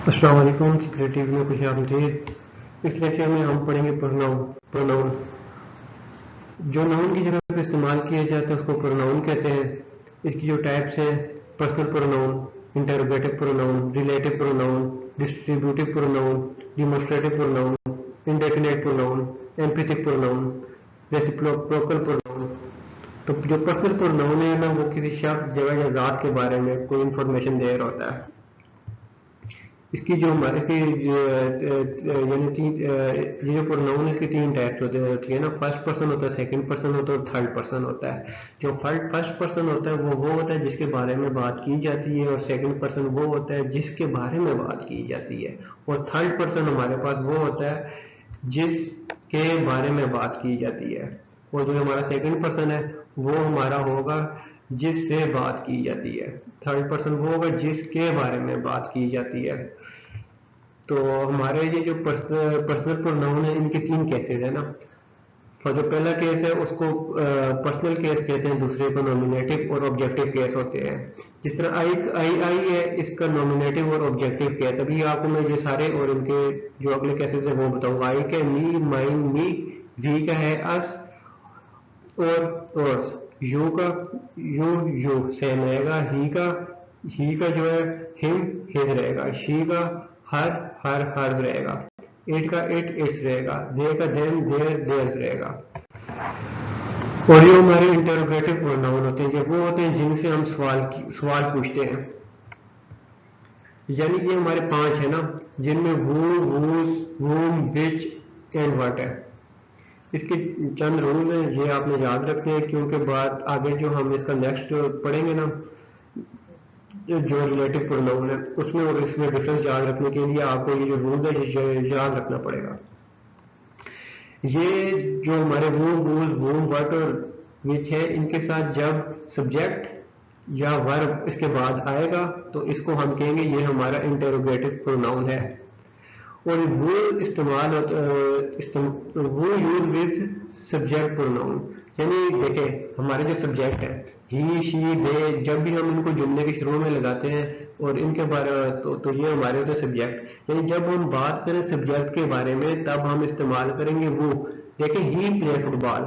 अस्सलाम वालेकुम। सिक्रेटिव में खुश आमदीद। इस लेक्चर में हम पढ़ेंगे प्रोनाउन। जो नाउन की जगह पर इस्तेमाल किया जाता है उसको प्रोनाउन कहते हैं। इसकी जो टाइप्स हैं: personal pronoun, interrogative pronoun, relative pronoun, distributive pronoun, demonstrative pronoun, indefinite pronoun, emphatic pronoun, reciprocal pronoun. तो जो पर्सनल प्रोनाउन है ना, वो किसी शख्स, जगह या जात के बारे में कोई इंफॉर्मेशन दे रहा होता है। इसकी जो यानी ये जो प्रोनाउन है, इसकी तीन टाइप्स होती है ना। फर्स्ट पर्सन होता है, सेकंड पर्सन होता है और थर्ड पर्सन होता है। जो फर्स्ट पर्सन होता है वो होता है जिसके बारे में बात की जाती है, और सेकंड पर्सन वो होता है जिसके बारे में बात की जाती है, और थर्ड पर्सन हमारे पास वो होता है जिसके बारे में बात की जाती है। और जो हमारा सेकंड पर्सन है वो हमारा होगा जिससे बात की जाती है। थर्ड पर्सन वो होगा जिसके बारे में बात की जाती है। तो हमारे ये जो पर्सनल प्रोनाउन है, इनके तीन केसेस है ना। जो पहला केस है उसको पर्सनल केस कहते हैं, दूसरे को नॉमिनेटिव और ऑब्जेक्टिव केस होते हैं। जिस तरह आई है, इसका नॉमिनेटिव और ऑब्जेक्टिव केस। अभी आपको मैं ये सारे और इनके जो अगले केसेस है वो बताऊंगा। आई का मी, माइन, मी, वी का है अस और, यू का यू सेम रहेगा, ही का जो है हिम, हिज रहेगा, शी का हर, हर्स रहेगा, इट का इट्स रहेगा, दे का देम, देयर्स रहेगा। और ये हमारे इंटरोगेटिव प्रोनाउन होते हैं, जब वो होते हैं जिनसे हम सवाल पूछते हैं। यानी कि हमारे पांच है ना, जिनमें who, whose, whom, which and what है। इसके चंद रूल हैं, ये आपने याद रखने हैं, क्योंकि बाद आगे जो हम इसका नेक्स्ट पढ़ेंगे ना, जो रिलेटिव प्रोनाउन है उसमें और इसमें डिफरेंस याद रखने के लिए आपको ये जो रूल है ये याद रखना पड़ेगा। ये जो हमारे हु, हुज, whom, what और which है, इनके साथ जब सब्जेक्ट या वर्ब इसके बाद आएगा तो इसको हम कहेंगे ये हमारा इंटरोगेटिव प्रोनाउन है। और वो वो यूज विद सब्जेक्ट प्रोनाउन। यानी देखें, हमारे जो सब्जेक्ट है ही, शी, दे, जब भी हम इनको जुमले के शुरू में लगाते हैं और इनके बारे में तो ये हमारे होते हैं सब्जेक्ट। यानी जब हम बात करें सब्जेक्ट के बारे में तब हम इस्तेमाल करेंगे वो। देखें, ही प्ले फुटबॉल,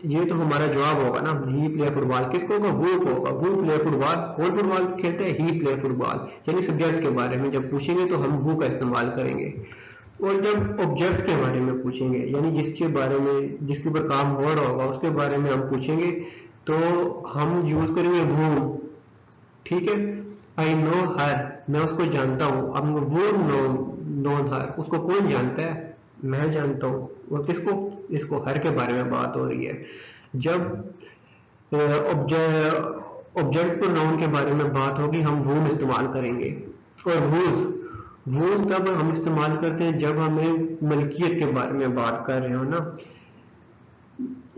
ये तो हमारा जवाब होगा ना, ही प्ले फुटबॉल। किसको होगा? वो को होगा। वो प्ले फुटबॉल, कौन फुटबॉल खेलते हैं? ही प्ले फुटबॉल। यानी सब्जेक्ट के बारे में जब पूछेंगे तो हम वो का इस्तेमाल करेंगे। और जब ऑब्जेक्ट के बारे में पूछेंगे, यानी जिसके बारे में, जिसके ऊपर काम हो रहा होगा उसके बारे में हम पूछेंगे, तो हम यूज करेंगे वो। ठीक है, आई नो हर, मैं उसको जानता हूँ। अब वो नोन हर, उसको कौन जानता है? मैं जानता हूँ। और किसको? इसको हर के बारे में बात हो रही है। जब ऑब्जेक्ट प्रोनाउन के बारे में बात होगी हम वूम इस्तेमाल करेंगे। और वूज तब हम इस्तेमाल करते हैं जब हमें मलकियत के बारे में बात कर रहे हो ना।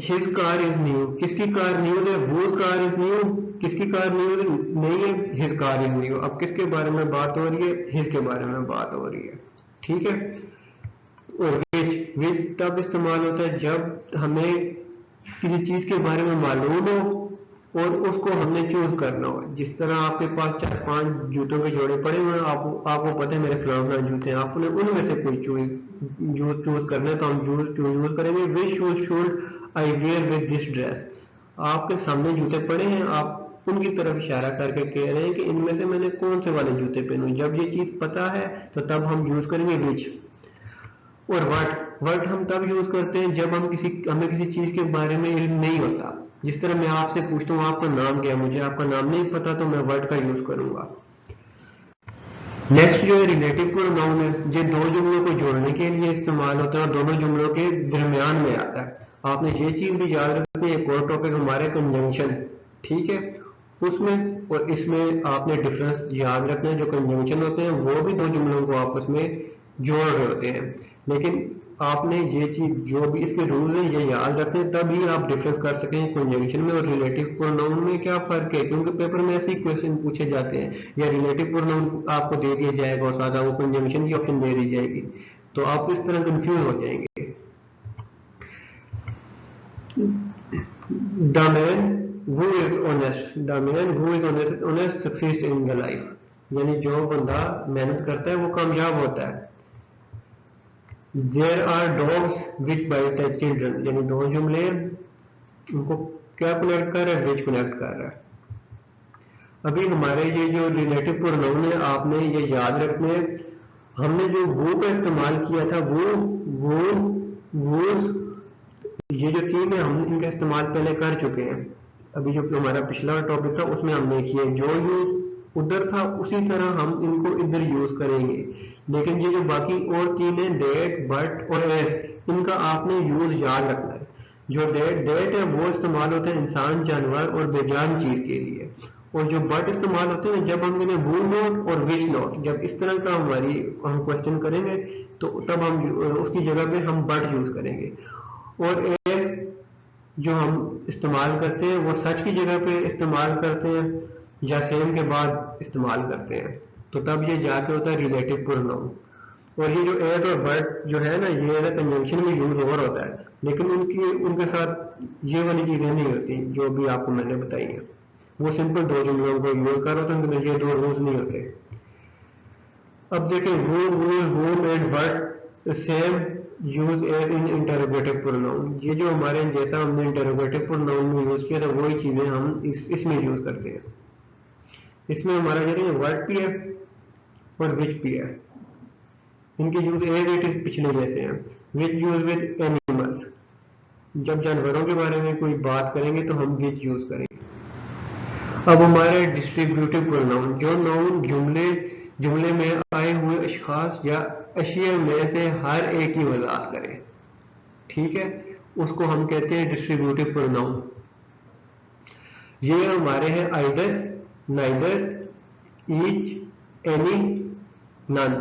हिज कार इज न्यू, किसकी कार न्यू है? वो कार इज न्यू, किसकी कार न्यू नहीं है? His car is new. अब किसके बारे में बात हो रही है? हिज के बारे में बात हो रही है। ठीक है। और विच तब इस्तेमाल होता है जब हमें किसी चीज के बारे में मालूम हो और उसको हमने चूज करना हो। जिस तरह आपके पास 4-5 जूतों के जोड़े पड़े हुए हैं, आपको पता है मेरे फलाना जूते हैं, आपने उनमें से कोई चूज करना है, तो हम चूज करेंगे which shoes should I wear with this dress. आपके सामने जूते पड़े हैं, आप उनकी तरफ इशारा करके कह रहे हैं कि इनमें से मैंने कौन से वाले जूते पहनूं। जब ये चीज पता है तो तब हम यूज करेंगे विच। और वर्ड हम तब यूज करते हैं जब हमें किसी चीज के बारे में इल्म नहीं होता। जिस तरह मैं आपसे पूछता हूँ आपका नाम क्या है, मुझे आपका नाम नहीं पता, तो मैं वर्ड का यूज करूंगा। नेक्स्ट जो है रिलेटिव प्रोनाउन है, ये दो जुमलों को जोड़ने के लिए इस्तेमाल होता है और दोनों जुमलों के दरमियान में आता है। आपने ये चीज भी याद रखनी है। एक और टॉपिक हमारे कंजंक्शन। ठीक है, उसमें और इसमें आपने डिफरेंस याद रखना है। जो कंजंक्शन होते हैं वो भी दो जुमलों को आपस में जोड़ रहे होते हैं, लेकिन आपने ये चीज जो भी इसके रूल है ये याद रखने, तभी आप डिफरेंस कर सकेंगे कंजंक्शन में और रिलेटिव प्रोनाउन में क्या फर्क है। क्योंकि पेपर में ऐसे ही क्वेश्चन पूछे जाते हैं, या रिलेटिव प्रोनाउन आपको दे दिया जाएगा और सादा वो कंजंक्शन की ऑप्शन दे दी जाएगी, तो आप इस तरह कंफ्यूज हो जाएंगे। The man who is honest, the man who is honest succeeds in the life. यानी जो बंदा मेहनत करता है वो कामयाब होता है। There are dogs which bite the children, यानी दो जुमले उनको क्या कनेक्ट कर रहा है, विच कनेक्ट कर रहा है। अभी हमारे ये जो रिलेटिव प्रोनाउन है आपने ये याद रखने हैं। हमने जो वो का इस्तेमाल किया था वो ये जो तीन है हम इनका इस्तेमाल पहले कर चुके हैं। अभी जो हमारा पिछला टॉपिक था उसमें हमने किया, जो यूज उधर था उसी तरह हम इनको इधर यूज करेंगे। लेकिन ये जो बाकी और तीन है डेट, बट और एस, इनका आपने यूज याद रखना है। जो डेट है वो इस्तेमाल होता है इंसान, जानवर और बेजान चीज के लिए, और जो बट इस्तेमाल होते हैं जब हम इन्हें वो नोट और विच नोट, जब इस तरह का हम क्वेश्चन करेंगे तो तब हम उसकी जगह पे हम बट यूज करेंगे। और एस जो हम इस्तेमाल करते हैं वो सच की जगह पे इस्तेमाल करते हैं या सेम के बाद इस्तेमाल करते हैं, तो तब ये जाके होता है रिलेटिव प्रोनाउन। और ये जो एज और बट जो है ना, ये एज कंजंक्शन में यूज और होता है, लेकिन उनके साथ ये वाली चीजें नहीं होती जो भी आपको मैंने बताई है। वो सिंपल दो जुमलों को यूज कर रहे होते हैं, ये दो रूल्स नहीं होते। अब देखें whom and what same use as in interrogative pronoun. ये जो हमारे जैसा हमने इंटरोगेटिव प्रोनाउन में यूज किया था वही चीजें हम इसमें यूज करते हैं। इसमें हमारा जैसे वर्ड भी है और विच भी है, इनके यूज एज इट इज पिछले जैसे हैं। विच यूज विद एनिमल्स, जब जानवरों के बारे में कोई बात करेंगे तो हम विच यूज करेंगे। अब हमारे डिस्ट्रीब्यूटिव प्रोनाउन, जो नाउन जुमले में आए हुए अशखास या अशिया में से हर एक की वजाहत करे, ठीक है, उसको हम कहते हैं डिस्ट्रीब्यूटिव प्रोनाउन। ये हमारे हैं either, neither, each, any, none,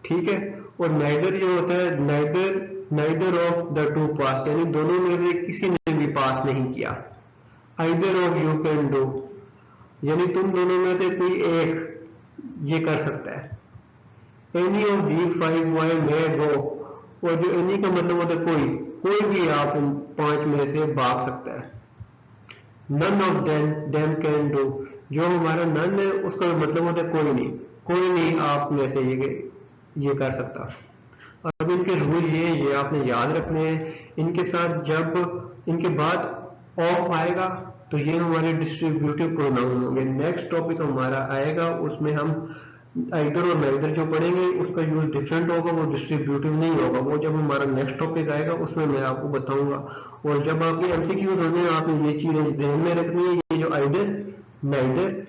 ठीक है। और नाइदर जो होता है नाइदर ऑफ द टू पास, यानी दोनों में से किसी ने भी पास नहीं किया। Either of you can do, यानी तुम दोनों में से कोई एक ये कर सकता है। एनी ऑफ दीज 5 बॉय मे गो, और जो एनी का मतलब होता है कोई भी आप इन 5 में से भाग सकता है। None of them can do, जो हमारा नन है उसका मतलब होता है कोई नहीं आप में से ये कर सकता। अब इनके रूल ये आपने याद रखने हैं। इनके साथ जब इनके बाद ऑफ आएगा तो ये हमारे डिस्ट्रीब्यूटिव प्रोनाउन होंगे। नेक्स्ट टॉपिक हमारा आएगा उसमें हम आइदर और नाइदर जो पढ़ेंगे उसका यूज डिफरेंट होगा, वो डिस्ट्रीब्यूटिव नहीं होगा। वो जब हमारा नेक्स्ट टॉपिक आएगा उसमें मैं आपको बताऊंगा। और जब आपके एमसीक्यूज होने आपने ये चीजें ध्यान में रखनी है, ये जो आइदर नाइदर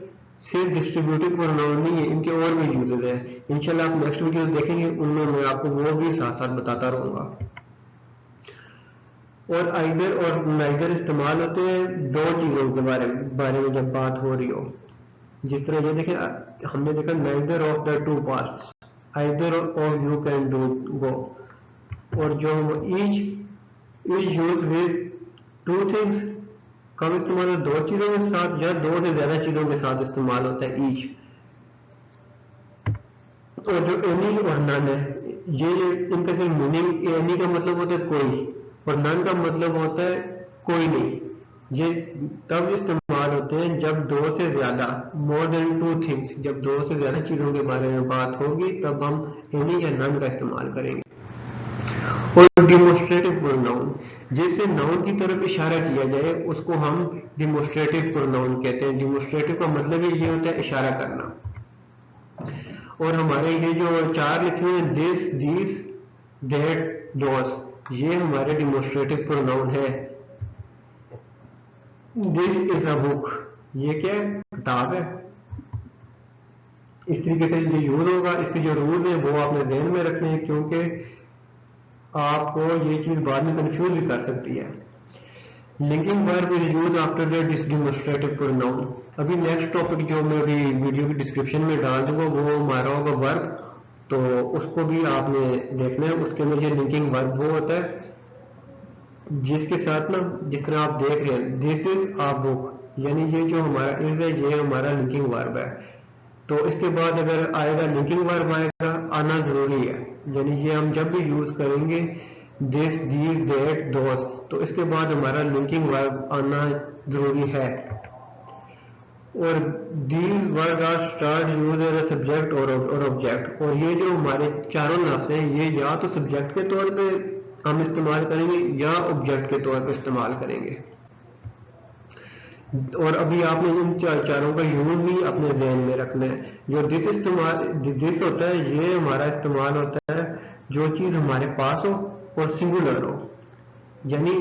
सिर्फ डिस्ट्रीब्यूटिव प्रोनाउन नहीं है, इनके और भी यूजेस है। इंशाल्लाह आप नेक्स्ट वीडियो देखेंगे उनमें मैं आपको वो भी साथ साथ बताता रहूंगा। और आइदर और नाइदर इस्तेमाल होते हैं दो चीजों के बारे में जब बात हो रही हो। जिस तरह ये देखें, हमने देखा neither of the two parts, either of you can do go. और जो each use with two things, कब इस्तेमाल है, दो चीजों के साथ या दो से ज्यादा चीजों के साथ इस्तेमाल होता है ईच। और जो एनी और नन है, ये इनका सिर्फ मीनिंग, एनी का मतलब होता है कोई और नन का मतलब होता है कोई नहीं। ये तब इस्तेमाल होते हैं जब दो से ज्यादा, मोर देन टू थिंग्स, जब दो से ज्यादा चीजों के बारे में बात होगी तब हम एनी या नन का इस्तेमाल करेंगे। और डिमोस्ट्रेटिव प्रोनाउन, जिससे नाउन की तरफ इशारा किया जाए उसको हम डिमोस्ट्रेटिव प्रोनाउन कहते हैं। डिमोस्ट्रेटिव का मतलब ये होता है इशारा करना। और हमारे ये जो चार लिखे हुए हैं, दिस, दिस, दैट, दोस, ये हमारे डिमोस्ट्रेटिव प्रोनाउन है। दिस इज अ बुक, ये क्या है, किताब है। इस तरीके से ये यूज होगा। इसके जो रूल है वो आपने ध्यान में रखने हैं, क्योंकि आपको ये चीज बाद में कंफ्यूज भी कर सकती है। Linking verb is use after the demonstrative pronoun. अभी नेक्स्ट टॉपिक जो मैं अभी वीडियो की डिस्क्रिप्शन में डाल दूंगा वो हमारा होगा वर्ब, तो उसको भी आपने देखना है। उसके अंदर ये लिंकिंग वर्ब वो होता है जिसके साथ ना, जिस तरह आप देख रहे हैं दिस इज अ बुक, यानी ये जो हमारा इज है ये हमारा लिंकिंग वर्ब है। तो इसके बाद अगर आएगा लिंकिंग वर्ब आएगा, आना जरूरी है। यानी ये हम जब भी यूज करेंगे दिस, दीज, दैट, दोस, तो इसके बाद हमारा लिंकिंग वर्ब आना जरूरी है। और these words are start used as a subject और object, और ये जो हमारे चारों लफ्ज हैं ये या तो सब्जेक्ट के तौर पे हम इस्तेमाल करेंगे या ऑब्जेक्ट के तौर पे इस्तेमाल करेंगे। और अभी आपने इन चारों का यूज भी अपने जहन में रखना है। जो दिस होता है ये हमारा इस्तेमाल होता है जो चीज हमारे पास हो और सिंगुलर हो, यानी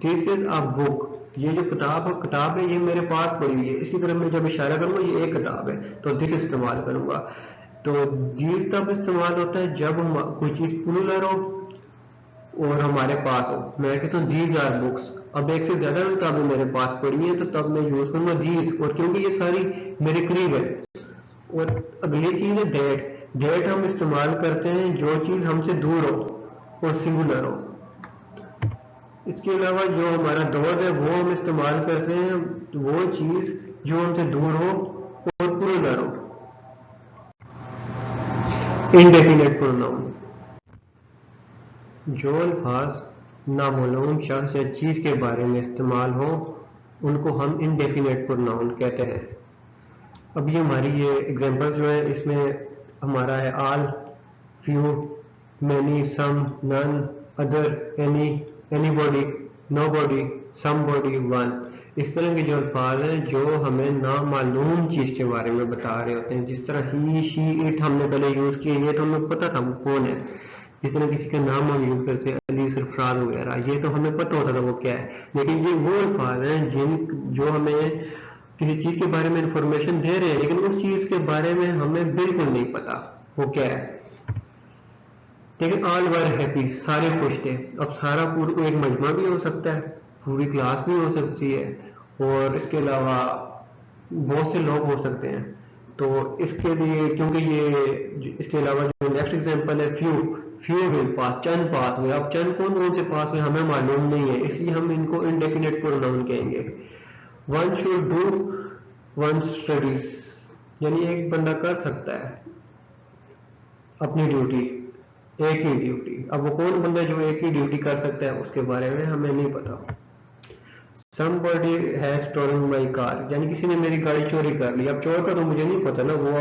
दिस इज अ बुक, ये जो किताब है ये मेरे पास पड़ी हुई है, इसकी तरफ मैं जब इशारा करूंगा ये एक किताब है तो दिस इस्तेमाल करूंगा। तो दिस तब इस्तेमाल होता है जब हम कोई चीज प्लूरल हो और हमारे पास हो। मैं कहता हूँ दीज आर बुक्स, अब एक से ज्यादा किताबें मेरे पास पड़ी हैं तो तब मैं यूज करूंगा दीज, और क्योंकि ये सारी मेरे करीब है। और अगली चीज है दैट हम इस्तेमाल करते हैं जो चीज हमसे दूर हो और सिंगुलर हो। इसके अलावा जो हमारा दौर है वो हम इस्तेमाल करते हैं वो चीज जो हमसे दूर हो और प्लूरल हो। इंडेफिनेट प्रोनाउन, जो अल्फाज नामालूम शख्स या चीज के बारे में इस्तेमाल हो उनको हम इंडेफिनेट प्रोनाउन कहते हैं। अब ये हमारी ये एग्जांपल जो है इसमें हमारा है all, few, many, some, none, other, any, anybody, nobody, somebody, one. इस तरह के जो अल्फाज हैं जो हमें नामालूम चीज के बारे में बता रहे होते हैं। जिस तरह ही, शी, इट हमने पहले यूज किए, ये तो हमें पता था वो कौन है। जिस तरह किसी का नाम हम यूज करते हैं अली, सरफराज वगैरह, ये तो हमें पता होता था वो क्या है। लेकिन ये वो अल्फाज हैं जो हमें किसी चीज के बारे में इंफॉर्मेशन दे रहे हैं लेकिन उस चीज के बारे में हमें बिल्कुल नहीं पता वो क्या है। लेकिन ऑल वर हैप्पी, सारे खुश थे। अब सारा पूरा एक मजमा भी हो सकता है, पूरी क्लास भी हो सकती है, और इसके अलावा बहुत से लोग हो सकते हैं। तो इसके लिए क्योंकि ये इसके अलावा जो नेक्स्ट एग्जांपल है फ्यू विल पास, चंद पास हुए। अब चंद कौन से पास हुए हमें मालूम नहीं है, इसलिए हम इनको इनडेफिनेट प्रोनाउन कहेंगे। One should do one studies, यानी एक बंदा कर सकता है अपनी ड्यूटी, एक ही ड्यूटी। अब वो कौन बंदा जो एक ही ड्यूटी कर सकता है उसके बारे में हमें नहीं पता। Somebody has stolen my car, यानी किसी ने मेरी गाड़ी चोरी कर ली। अब चोर का तो मुझे नहीं पता ना, वो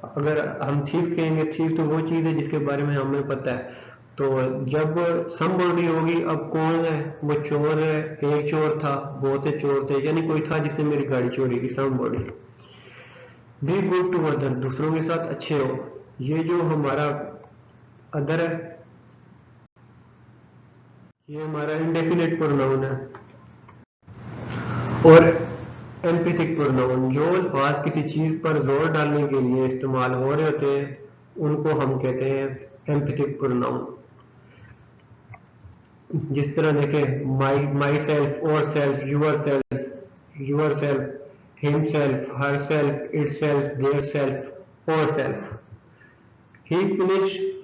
अब अगर हम थीफ कहेंगे, थीफ तो वो चीज है जिसके बारे में हमें पता है। तो जब somebody होगी, अब कौन है, वो चोर है, एक चोर था, बहुत से चोर थे, यानी कोई था जिसने मेरी गाड़ी चोरी की, somebody। Be good to other, दूसरों के साथ अच्छे हो, ये जो हमारा अदर है ये हमारा इंडेफिनेट प्रोनाउन है। और एम्पैथिक प्रोनाउन, जो अल्फाज किसी चीज पर जोर डालने के लिए इस्तेमाल हो रहे होते हैं उनको हम कहते हैं एम्पैथिक प्रोनाउन। जिस तरह देखें myself, our self, yourself, himself, herself, itself, their self, our self. He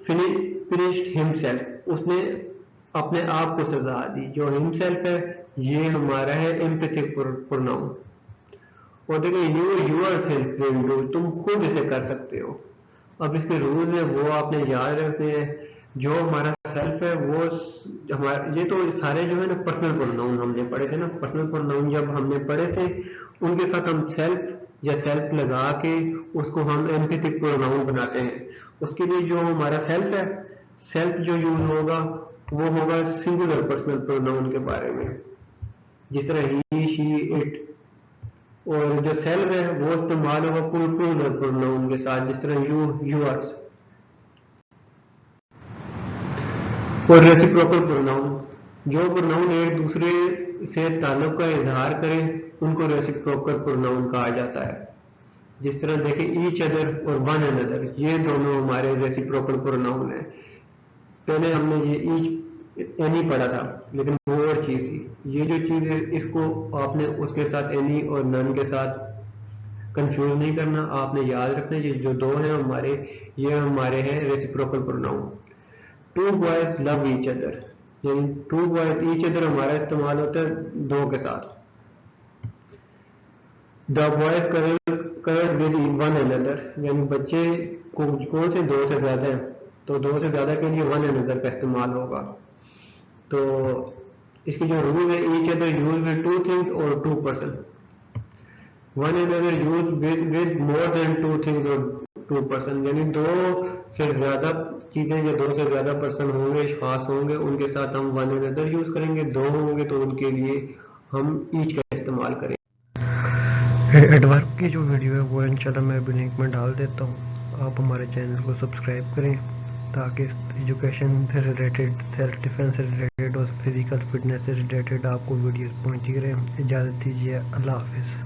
finished himself, उसने अपने आप को सजा दी। जो हिमसेल्फ है ये हमारा है एम्पैथिक प्रोनाउन। और देखिए यूर सेल्फ विल डू, तुम खुद इसे कर सकते हो। अब इसके रूल है वो आपने याद रखने हैं। जो हमारा सेल्फ है वो हमारा, ये तो सारे जो है ना पर्सनल प्रोनाउन हमने पढ़े थे ना, पर्सनल प्रोनाउन जब हमने पढ़े थे उनके साथ हम सेल्फ या सेल्फ लगा के उसको हम एम्पैथिक प्रोनाउन बनाते हैं। उसके लिए जो हमारा सेल्फ है, सेल्फ जो यूज होगा वो होगा सिंगुलर पर्सनल प्रोनाउन के बारे में, जिस तरह ही, शी, इट। और जो सेल्फ है वो इस्तेमाल होगा प्लूरल प्रोनाउन के साथ, जिस तरह यू, यूअर्स। और रेसिप्रोकल प्रोनाउन, जो प्रोनाउन एक दूसरे से ताल्लुक का इजहार करें उनको रेसिप्रोकल प्रोनाउन कहा जाता है। जिस तरह देखें ईच अदर और वन अनदर, ये दोनों हमारे रेसिप्रोकल प्रोनाउन है। पहले हमने ये ईच एनी पढ़ा था लेकिन वो और चीज थी। ये जो चीज है इसको आपने उसके साथ एनी और नन के साथ कंफ्यूज नहीं करना, आपने याद रखना ये जो दो हैं हमारे, ये हमारे हैं reciprocal pronoun. Two boys love each other, यानी टू बॉयज, ईच अदर हमारा इस्तेमाल होता है दो के साथ। The boys quarrelled with one another, यानी बच्चे कौन से दो से ज्यादा हैं तो दो से ज्यादा के लिए वन अनदर का इस्तेमाल होगा। तो इसके जो रूल है each other use with two things और two person. One another use with more than two things और टू पर्सन, यानी दो से ज्यादा चीजें या दो से ज्यादा पर्सन होंगे, अशखास होंगे, उनके साथ हम वन अनदर यूज करेंगे। दो होंगे तो उनके लिए हम ईच का इस्तेमाल करेंगे। एडवर्ब की जो वीडियो है वो इंशाल्लाह मैं अभी लिंक में डाल देता हूँ। आप हमारे चैनल को सब्सक्राइब करें ताकि एजुकेशन से रिलेटेड, सेल्फ डिफेंस से रिलेटेड और फिजिकल फिटनेस से रिलेटेड आपको वीडियोस पहुंचती रहें। इजाज़त दीजिए, अल्लाह हाफिज़।